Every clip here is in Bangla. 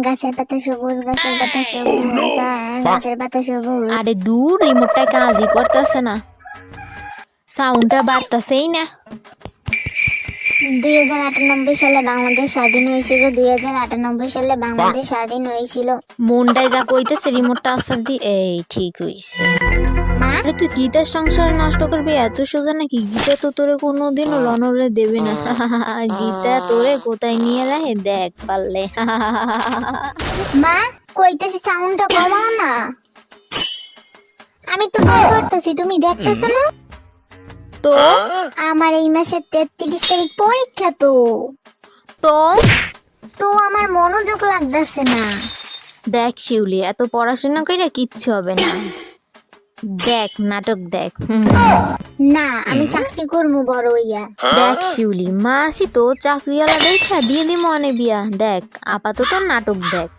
গাছের পাতা সবুজ, গাছের পাতা সবুজ, গাছের পাতা সবুজ। আরে দূর, রিমোটটা কাজই করতেছে না, সাউন্ডটা বাড়তাছেই না। 2098 সালে বাংলাদেশ স্বাধীন হয়েছিল। 2098 সালে বাংলাদেশ স্বাধীন হয়েছিল। মনটাই যা কইতেছে রিমোটটা আসার দি। এই ঠিক হইছে। মা আরে তুই গীতার সংসার নষ্ট করবি এত সোজা নাকি? গীতা তো তোরে কোনোদিনও রণরে দেবে না। গীতা তোরে কোথায় নিয়ে রাখে দেখ পারলে। মা কইতেছি সাউন্ডটা কমাও না। আমি তো কল করতেছি, তুমি দেখতেছো না? তো আমার এই মাসের 33 তারিখ পরীক্ষা। তো তো তো আমার মনোযোগ লাগতেছে না। দেখ শিউলি, এত পড়াশোনা কইরা কিচ্ছু হবে না। দেখ নাটক দেখ। না আমি চাকরি করবো বড় হইয়া। দেখ শিউলি, মা আসি তো চাকরিওয়ালা দেখা দিয়ে দিম অনে বিয়া। দেখ আপাতত নাটক দেখ।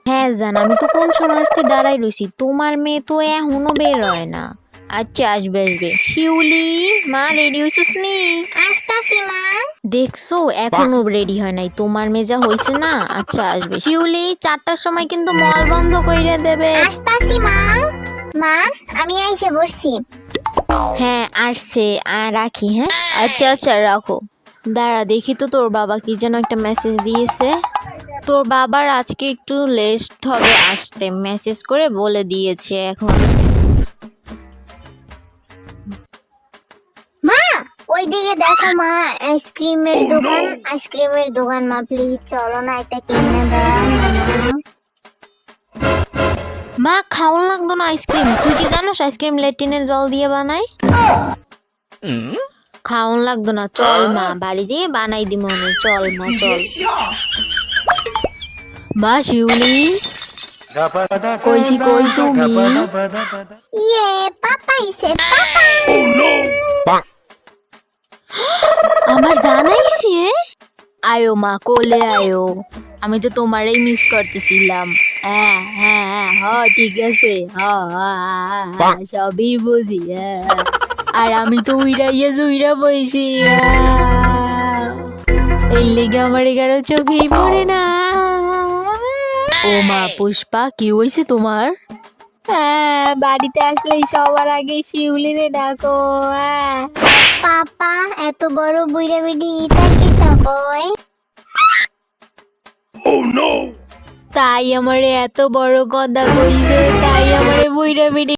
হ্যাঁ জান, আমি তো কোন সময় আসতে দাঁড়াই রইছি, তোমার মেয়ে তো এখনো বের হয় না। আচ্ছা আসবে আসবে। শিউলি মা রেডি হইছিস নি? আসতাছি মা। দেখছো এখনো রেডি হয় নাই, তোমার মেয়ে যা হইছে না। আচ্ছা আসবে। শিউলি 4টার সময় কিন্তু মল বন্ধ কইরে দেবে। আসতাছি মা। মা আমি আইসা বসছি। হ্যাঁ আসছে, রাখি। হ্যাঁ আচ্ছা আচ্ছা রাখো। দাঁড়া দেখি তো, তোর বাবা কি যেন একটা মেসেজ দিয়েছে। তোর বাবার আজকে একটু লেট হবে আসতে, মেসেজ করে বলে দিয়েছে এখন। মা ওইদিকে দেখো মা, আইসক্রিমের দোকান মা, প্লিজ চলো না, একটা কিনে দাও না মা। মা খাওয়ান লাগতো না আইসক্রিম, তুই কি জানোস আইসক্রিম লেট্রিনের জল দিয়ে বানায়? খাওয়ান লাগতো না, চল মা বাড়ি যেয়ে বানাই দি মনে। চল মা চল। মা শিউলি কইছি কই তুমি? ইয়ে পাপা আইছে, পাপা। আমার জানাইছে। আয়ো মা কোলে আয়ো, আমি তো তোমারই মিস করতেছিলাম। হ্যাঁ হ্যাঁ হ্যাঁ ঠিক আছে, সবই বুঝি। আর আমি তো উইরা বইছি। এর লেগে আমার 11 চোখেই পড়ে না। ও মা পুষ্পা, কি হয়েছে তোমার? হ্যাঁ বাড়িতে আসলেই সবার আগে শিউলিরে ডাকো। পাপা এত বড় বুইড়া বিড়ি ইতা কিতা কয়? তাই আমারে এত বড় কথা কইছে, তাই আমারে বুইড়া বিড়ি